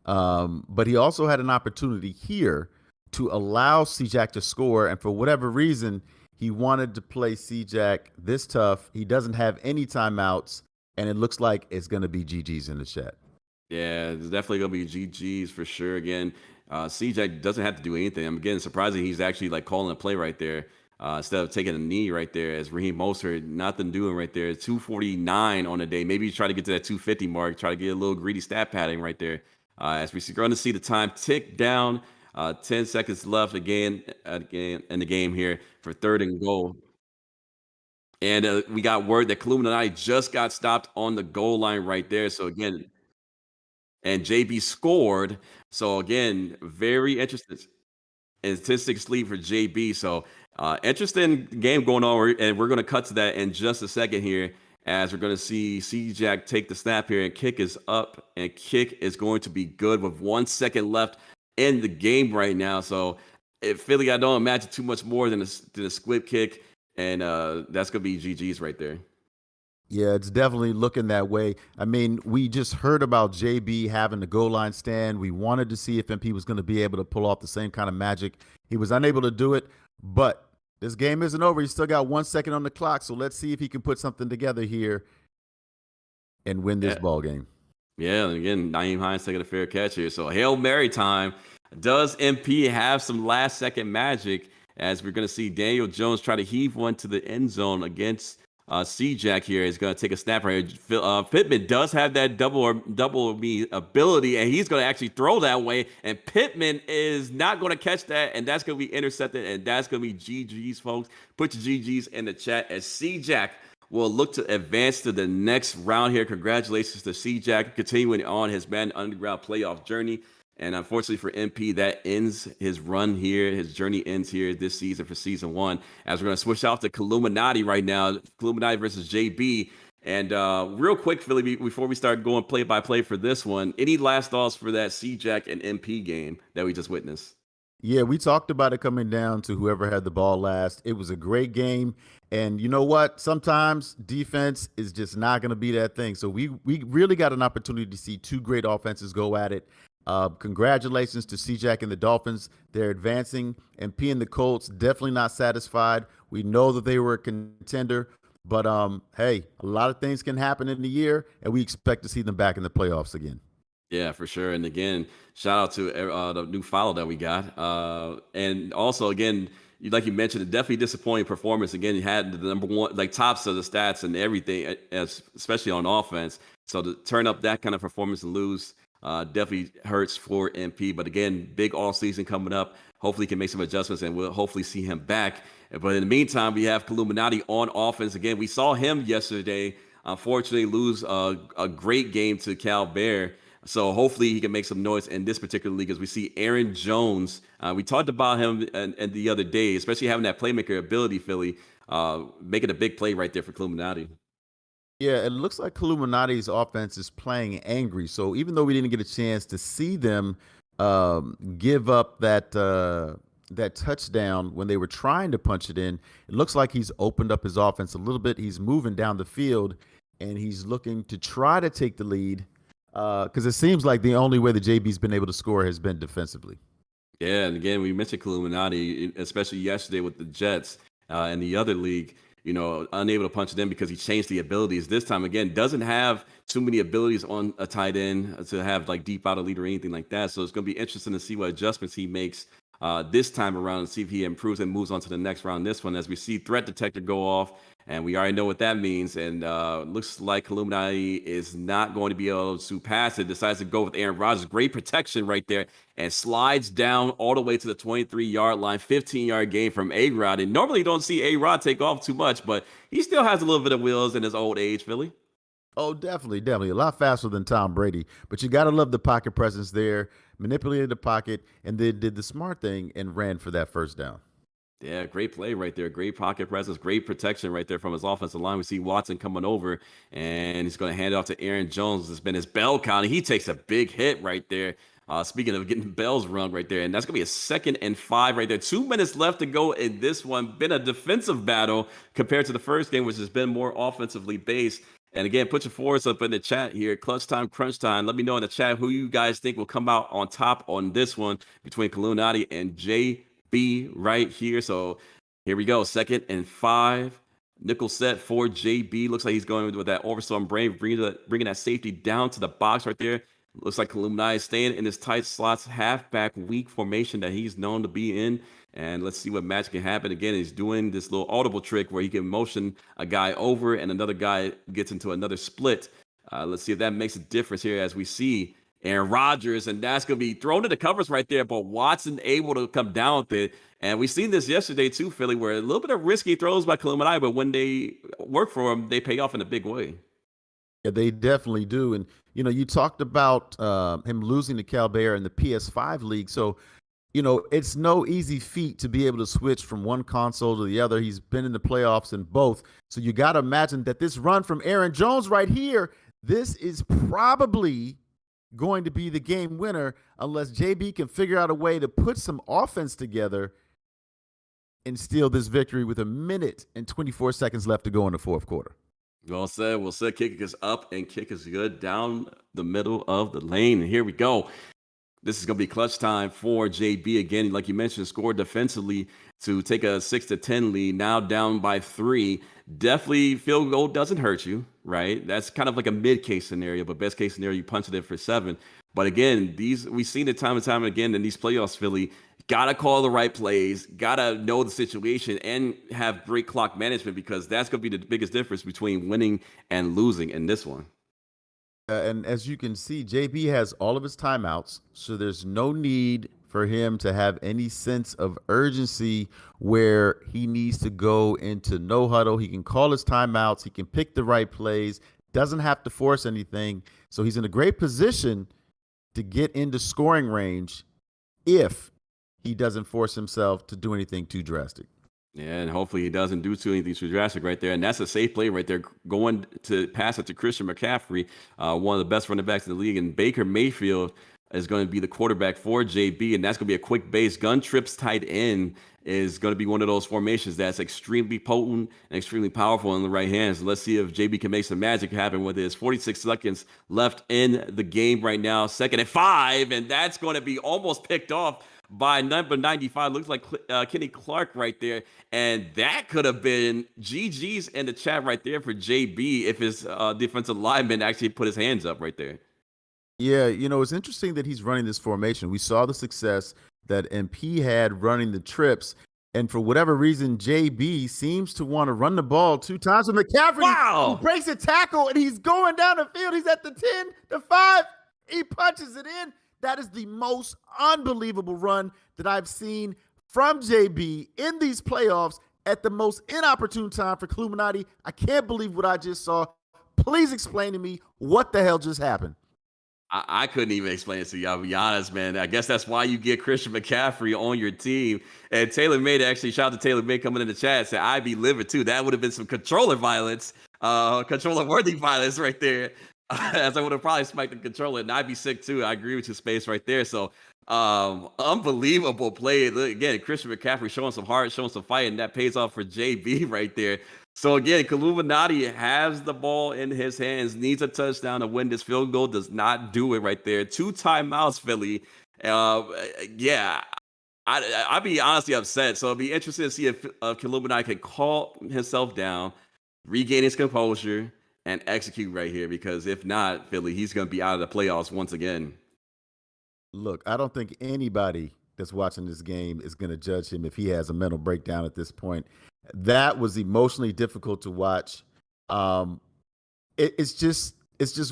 but he also had an opportunity here to allow C-Jack to score, and for whatever reason, he wanted to play C-Jack this tough. He doesn't have any timeouts, and it looks like it's going to be GG's in the chat. Yeah, it's definitely going to be GG's for sure. Again, C-Jack doesn't have to do anything. I'm again surprising he's actually like calling a play right there instead of taking a knee right there. As Raheem Mostert, nothing doing right there. 249 on the day. Maybe he's trying to get to that 250 mark. Try to get a little greedy stat padding right there. As we're going to see the time tick down. 10 seconds left again in the game here for 3rd and goal. And we got word that Illuminati just got stopped on the goal line right there. So again, and JB scored. So again, very interesting. And statistics lead for JB. So interesting game going on. And we're going to cut to that in just a second here, as we're going to see C-Jack take the snap here, and kick is up, and kick is going to be good with 1 second left in the game right now. So if Philly, I don't imagine too much more than a squib kick. And that's going to be GG's right there. Yeah, it's definitely looking that way. I mean, we just heard about JB having the goal line stand. We wanted to see if MP was going to be able to pull off the same kind of magic. He was unable to do it, but This game isn't over. He's still got 1 second on the clock, so let's see if he can put something together here and win this Yeah. ball game. Yeah, and again, Naeem Hines taking a fair catch here. So Hail Mary time. Does MP have some last second magic as we're going to see Daniel Jones try to heave one to the end zone against C-Jack here. He's going to take a snap right here. Pittman does have that double me ability, and he's going to actually throw that way. And Pittman is not going to catch that, and that's going to be intercepted, and that's going to be GG's, folks. Put your GG's in the chat as C-Jack will look to advance to the next round here. Congratulations to C-Jack continuing on his Madden Underground playoff journey. And unfortunately for MP, that ends his run here. His journey ends here this season for season 1. As we're going to switch off to Illuminati right now. Illuminati versus JB. And real quick, Philly, before we start going play-by-play for this one, any last thoughts for that C-Jack and MP game that we just witnessed? Yeah, we talked about it coming down to whoever had the ball last. It was a great game. And you know what? Sometimes defense is just not going to be that thing. So we really got an opportunity to see two great offenses go at it. Congratulations to C-Jack and the Dolphins. They're advancing. And P and the Colts, definitely not satisfied. We know that they were a contender. But, hey, a lot of things can happen in the year, and we expect to see them back in the playoffs again. Yeah, for sure. And again, shout out to the new follow that we got. And also, again, like you mentioned, a definitely disappointing performance. Again, you had the number one, like tops of the stats and everything, especially on offense. So to turn up that kind of performance and lose definitely hurts for MP. But again, big all season coming up. Hopefully, he can make some adjustments and we'll hopefully see him back. But in the meantime, we have Illuminati on offense. Again, we saw him yesterday, unfortunately, lose a great game to Cal Bear. So hopefully he can make some noise in this particular league as we see Aaron Jones. We talked about him and the other day, especially having that playmaker ability, Philly, making a big play right there for Illuminati. Yeah, it looks like Illuminati's offense is playing angry. So even though we didn't get a chance to see them give up that touchdown when they were trying to punch it in, it looks like he's opened up his offense a little bit. He's moving down the field, and he's looking to try to take the lead. Because it seems like the only way the JB's been able to score has been defensively. Yeah, and again, we mentioned Illuminati, especially yesterday with the Jets and the other league, unable to punch it in because he changed the abilities. This time, again, doesn't have too many abilities on a tight end to have like deep out of lead or anything like that. So it's going to be interesting to see what adjustments he makes this time around and see if he improves and moves on to the next round. This one, as we see threat detector go off. And we already know what that means. And looks like Illuminati is not going to be able to pass it. Decides to go with Aaron Rodgers. Great protection right there. And slides down all the way to the 23-yard line. 15-yard gain from A-Rod. And normally you don't see A-Rod take off too much. But he still has a little bit of wheels in his old age, Philly. Oh, definitely. A lot faster than Tom Brady. But you got to love the pocket presence there. Manipulated the pocket. And then did the smart thing and ran for that first down. Yeah, great play right there. Great pocket presence, great protection right there from his offensive line. We see Watson coming over, and he's going to hand it off to Aaron Jones. It's been his bell count. He takes a big hit right there. Speaking of getting bells rung right there, and that's going to be a 2nd and 5 right there. 2 minutes left to go in this one. Been a defensive battle compared to the first game, which has been more offensively based. And again, put your fours up in the chat here. Clutch time, crunch time. Let me know in the chat who you guys think will come out on top on this one between Illuminati and JB right here. So here we go. 2nd and 5. Nickel set for JB. Looks like he's going with that overstorm brain, bringing that safety down to the box right there. Looks like Illuminati is staying in his tight slots, halfback weak formation that he's known to be in. And let's see what magic can happen. Again, he's doing this little audible trick where he can motion a guy over and another guy gets into another split. Let's see if that makes a difference here as we see Aaron Rodgers, and that's going to be thrown to the covers right there, but Watson able to come down with it. And we've seen this yesterday too, Philly, where a little bit of risky throws by Illuminati, but when they work for him, they pay off in a big way. Yeah, they definitely do. And, you talked about him losing to Cal Bear in the PS5 league. So, it's no easy feat to be able to switch from one console to the other. He's been in the playoffs in both. So you got to imagine that this run from Aaron Jones right here, this is probably going to be the game winner unless JB can figure out a way to put some offense together and steal this victory with 1 minute and 24 seconds left to go in the fourth quarter. Well said. Kick is up and kick is good down the middle of the lane. And here we go. This is going to be clutch time for JB again. Like you mentioned, score defensively to take a 6-10 lead. Now down by 3. Definitely field goal doesn't hurt you, right? That's kind of like a mid case scenario, but best case scenario, you punch it in for 7. But again, we've seen it time and time again in these playoffs. Philly gotta call the right plays, gotta know the situation, and have great clock management because that's gonna be the biggest difference between winning and losing in this one. And as you can see, JB has all of his timeouts, so there's no need for him to have any sense of urgency where he needs to go into no huddle. He can call his timeouts, he can pick the right plays, doesn't have to force anything. So he's in a great position to get into scoring range if he doesn't force himself to do anything too drastic. Yeah, and hopefully he doesn't do too anything too drastic right there. And that's a safe play right there, going to pass it to Christian McCaffrey, one of the best running backs in the league. And Baker Mayfield is going to be the quarterback for JB, and that's going to be a quick base. Gun trips tight end is going to be one of those formations that's extremely potent and extremely powerful in the right hands. Let's see if JB can make some magic happen with this. 46 seconds left in the game right now. 2nd and 5, and that's going to be almost picked off by number 95. Looks like Kenny Clark right there. And that could have been GG's in the chat right there for JB if his defensive lineman actually put his hands up right there. Yeah, it's interesting that he's running this formation. We saw the success that MP had running the trips. And for whatever reason, JB seems to want to run the ball 2 times with McCaffrey. Wow. He breaks a tackle and he's going down the field. He's at the 10, the 5. He punches it in. That is the most unbelievable run that I've seen from JB in these playoffs at the most inopportune time for Illuminati. I can't believe what I just saw. Please explain to me what the hell just happened. I couldn't even explain it to you. I'll be honest, man. I guess that's why you get Christian McCaffrey on your team. And Taylor May, actually, shout out to Taylor May coming in the chat, said, I'd be livid too. That would have been some controller violence, controller-worthy violence right there. As I would have probably spiked the controller, and I'd be sick too. I agree with your space right there. So, unbelievable play. Look, again, Christian McCaffrey showing some heart, showing some fight, and that pays off for JB right there. So again, Illuminati has the ball in his hands, needs a touchdown to win this field goal, does not do it right there. 2 timeouts, Philly. Yeah, I'd be honestly upset. So it'd be interesting to see if Illuminati can call himself down, regain his composure, and execute right here. Because if not, Philly, he's going to be out of the playoffs once again. Look, I don't think anybody that's watching this game is going to judge him if he has a mental breakdown at this point. That was emotionally difficult to watch. It's just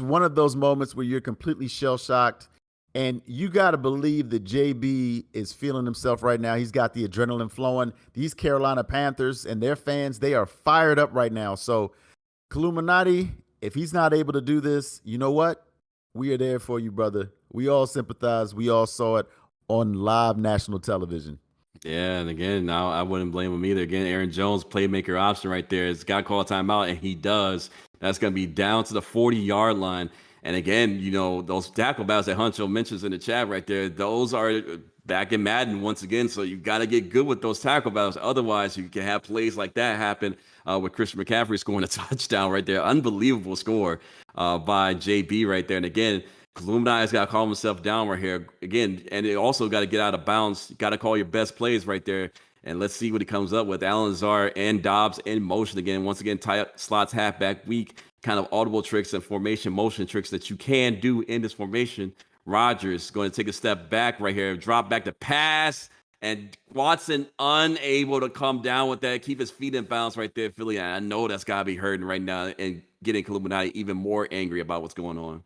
one of those moments where you're completely shell shocked, and you got to believe that JB is feeling himself right now. He's got the adrenaline flowing. These Carolina Panthers and their fans, they are fired up right now. So, Illuminati, if he's not able to do this, you know what? We are there for you, brother. We all sympathize. We all saw it on live national television. Yeah, and again, now I wouldn't blame him either. Again, Aaron Jones, playmaker option right there. It's got to call a timeout, and he does. That's going to be down to the 40-yard line. And again, those tackle battles that Huncho mentions in the chat right there, those are back in Madden once again. So you got to get good with those tackle battles. Otherwise, you can have plays like that happen with Christian McCaffrey scoring a touchdown right there. Unbelievable score by JB right there. And again, Illuminati's got to calm himself down right here. Again, and it also got to get out of bounds. You got to call your best plays right there. And let's see what he comes up with. Alan Lazar and Dobbs in motion again. Once again, slots halfback weak, kind of audible tricks and formation motion tricks that you can do in this formation. Rodgers going to take a step back right here, drop back to pass. And Watson unable to come down with that, keep his feet in bounds right there, Philly. And I know that's got to be hurting right now and getting Illuminati even more angry about what's going on.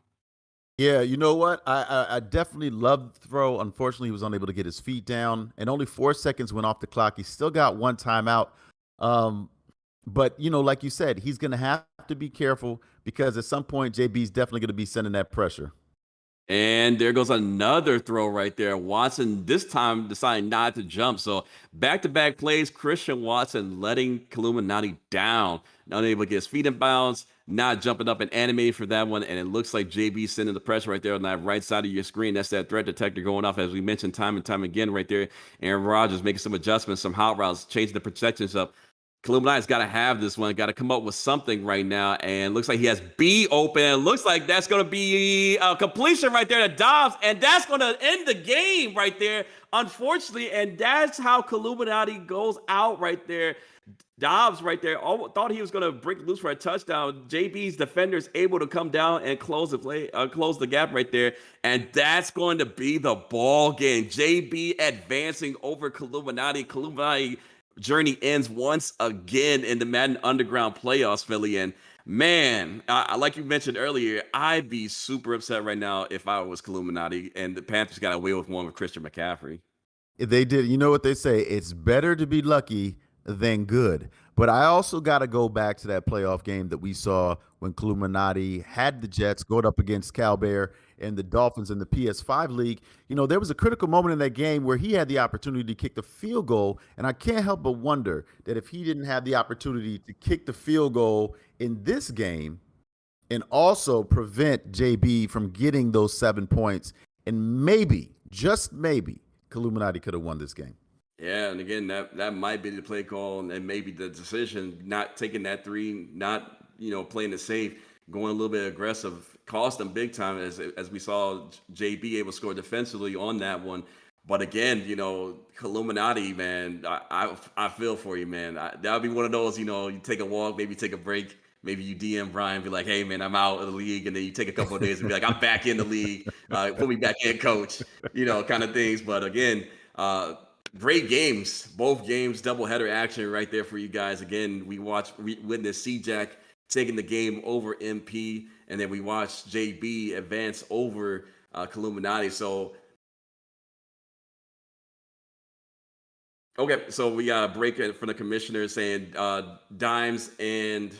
Yeah, you know what? I definitely loved the throw. Unfortunately, he was unable to get his feet down, and only 4 seconds went off the clock. He still got 1 timeout. But, like you said, he's going to have to be careful because at some point, JB's definitely going to be sending that pressure. And there goes another throw right there. Watson this time deciding not to jump. So back-to-back plays, Christian Watson letting Illuminati down. Not able to get his feet in bounds, not jumping up and animating for that one. And it looks like JB sending the pressure right there on that right side of your screen. That's that threat detector going off, as we mentioned time and time again right there. Aaron Rodgers making some adjustments, some hot routes, changing the protections up. Illuminati's got to have this one. Got to come up with something right now. And looks like he has B open. Looks like that's going to be a completion right there to Dobbs. And that's going to end the game right there, unfortunately. And that's how Illuminati goes out right there. Dobbs right there thought he was going to break loose for a touchdown. JB's defenders able to come down and close close the gap right there, and that's going to be the ball game. JB advancing over Illuminati. Illuminati journey ends once again in the Madden Underground playoffs, Philly. And man, like you mentioned earlier, I'd be super upset right now if I was Illuminati and the Panthers got away with one with Christian McCaffrey. They did. You know what they say? It's better to be lucky than good. But I also got to go back to that playoff game that we saw when Illuminati had the Jets going up against Cal Bear and the Dolphins in the PS5 league. You know, there was a critical moment in that game where he had the opportunity to kick the field goal. And I can't help but wonder that if he didn't have the opportunity to kick the field goal in this game and also prevent JB from getting those 7 points, and maybe, just maybe, Illuminati could have won this game. Yeah, and again, that might be the play call, and maybe the decision not taking that three, not playing it safe, going a little bit aggressive, cost them big time as we saw JB able to score defensively on that one. But again, Illuminati, man, I feel for you, man. That would be one of those, you take a walk, maybe take a break. Maybe you DM Brian, be like, "Hey, man, I'm out of the league," and then you take a couple of days and be like, "I'm back in the league. Put me back in, coach." Kind of things. But again, great games, both games, doubleheader action right there for you guys. Again, we witnessed C-Jack taking the game over MP, and then we watched JB advance over Illuminati. So. Okay, so we got a break from the commissioner saying Dimes and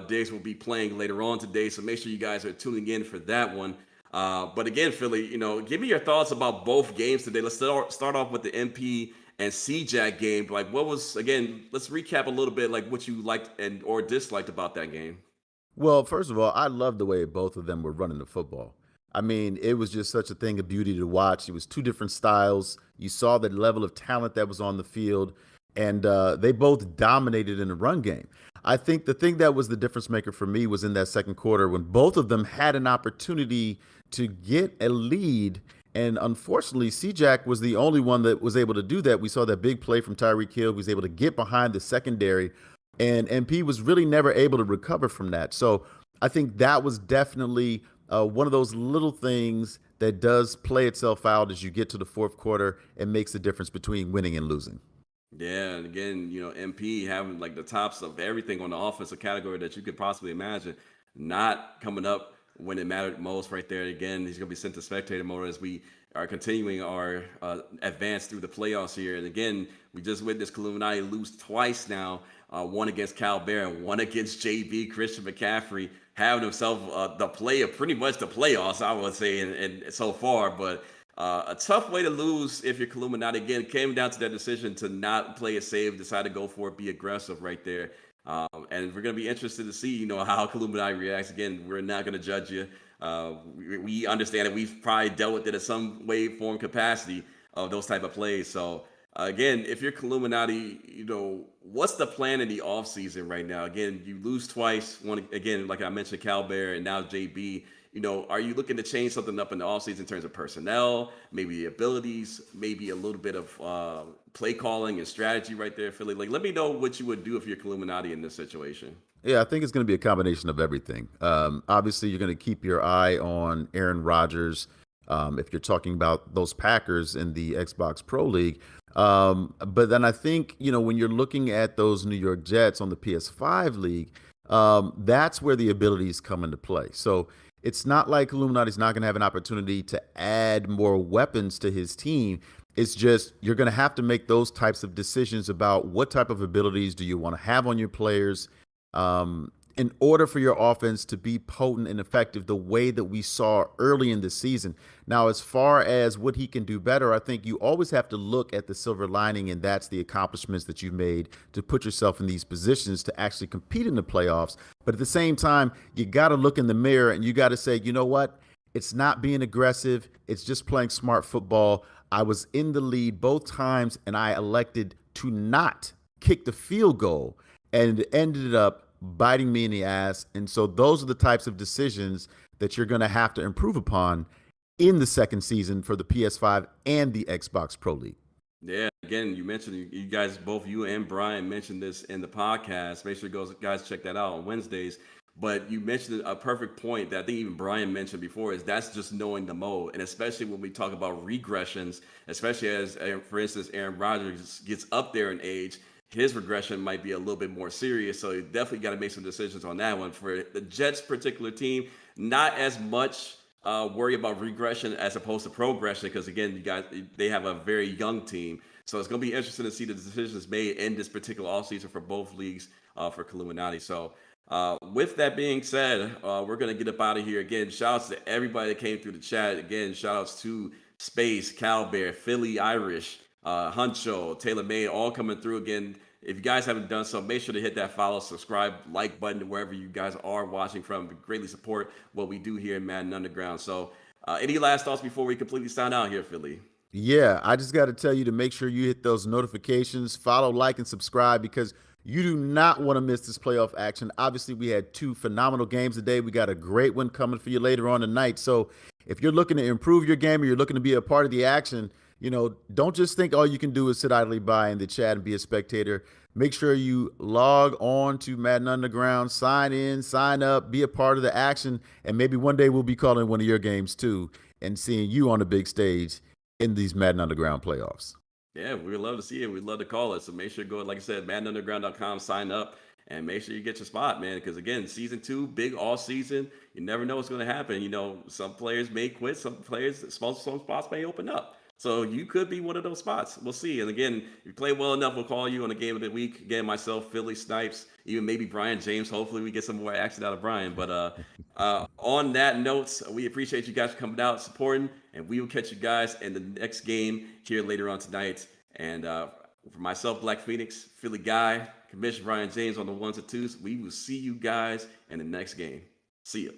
Diggs will be playing later on today, so make sure you guys are tuning in for that one. But again, Philly, give me your thoughts about both games today. Let's start off with the MP and C-Jack game. Like, let's recap a little bit, like what you liked or disliked about that game. Well, first of all, I love the way both of them were running the football. I mean, it was just such a thing of beauty to watch. It was two different styles. You saw the level of talent that was on the field, and they both dominated in the run game. I think the thing that was the difference maker for me was in that second quarter when both of them had an opportunity to get a lead. And unfortunately, C-Jack was the only one that was able to do that. We saw that big play from Tyreek Hill. He was able to get behind the secondary, and MP was really never able to recover from that. So I think that was definitely one of those little things that does play itself out as you get to the fourth quarter and makes the difference between winning and losing. Yeah, and again, MP having like the tops of everything on the offensive category that you could possibly imagine, not coming up when it mattered most right there. Again, he's going to be sent to spectator mode as we are continuing our advance through the playoffs here. And again, we just witnessed Illuminati lose twice now, one against Cal Bear and one against JB, Christian McCaffrey, having himself pretty much the playoffs, I would say, and so far. But a tough way to lose if you're Illuminati. Again, it came down to that decision to not play it safe, decide to go for it, be aggressive right there. And we're going to be interested to see, how Illuminati reacts. Again, we're not going to judge you. We understand that we've probably dealt with it in some way, form, capacity of those type of plays. So again, if you're Illuminati, what's the plan in the offseason right now? Again, you lose twice. One again, like I mentioned, Cal Bear and now JB. Are you looking to change something up in the offseason in terms of personnel, maybe the abilities, maybe a little bit of play calling and strategy right there, Philly? Like, let me know what you would do if you're Illuminati in this situation. Yeah, I think it's going to be a combination of everything. Obviously, you're going to keep your eye on Aaron Rodgers if you're talking about those Packers in the Xbox Pro League. But then I think, when you're looking at those New York Jets on the PS5 League, that's where the abilities come into play. So it's not like Illuminati's not going to have an opportunity to add more weapons to his team. It's just you're going to have to make those types of decisions about what type of abilities do you want to have on your players in order for your offense to be potent and effective the way that we saw early in the season. Now, as far as what he can do better, I think you always have to look at the silver lining, and that's the accomplishments that you've made to put yourself in these positions to actually compete in the playoffs. But at the same time, you got to look in the mirror and you got to say, you know what? It's not being aggressive. It's just playing smart football. I was in the lead both times, and I elected to not kick the field goal. and it ended up biting me in the ass. And so those are the types of decisions that you're going to have to improve upon in the second season for the PS5 and the Xbox Pro League. Yeah, again, you mentioned you guys, both you and Brian mentioned this in the podcast. Make sure you guys check that out on Wednesdays. But you mentioned a perfect point that I think even Brian mentioned before is that's just knowing the mode. And especially when we talk about regressions, especially as, for instance, Aaron Rodgers gets up there in age, his regression might be a little bit more serious. So you definitely got to make some decisions on that one. For the Jets particular team, not as much worry about regression as opposed to progression because again, you guys they have a very young team, so it's going to be interesting to see the decisions made in this particular offseason for both leagues for Illuminati. So with that being said, we're going to get up out of here. Again, shout outs to everybody that came through the chat. Again, shout outs to Space, Calbear, Philly Irish, Huncho, Taylor May, all coming through again. If you guys haven't done so, make sure to hit that follow, subscribe, like button wherever you guys are watching from. We greatly support what we do here in Madden Underground. So, any last thoughts before we completely sign out here, Philly? Yeah, I just got to tell you to make sure you hit those notifications, follow, like, and subscribe because you do not want to miss this playoff action. Obviously, we had two phenomenal games today. We got a great one coming for you later on tonight. So if you're looking to improve your game or you're looking to be a part of the action, don't just think all you can do is sit idly by in the chat and be a spectator. Make sure you log on to Madden Underground, sign in, sign up, be a part of the action, and maybe one day we'll be calling one of your games too and seeing you on the big stage in these Madden Underground playoffs. Yeah, we'd love to see it. We'd love to call it. So make sure to go, like I said, maddenunderground.com, sign up, and make sure you get your spot, man. Because again, season 2, big all season. You never know what's going to happen. Some players may quit, some players, some spots may open up. So you could be one of those spots. We'll see. And again, if you play well enough, we'll call you on the game of the week. Again, myself, Philly Snipes, even maybe Brian James. Hopefully, we get some more action out of Brian. But on that note, we appreciate you guys for coming out, supporting, and we will catch you guys in the next game here later on tonight. And for myself, Black Phoenix, Philly Guy, Commissioner Brian James on the ones and twos, we will see you guys in the next game. See ya.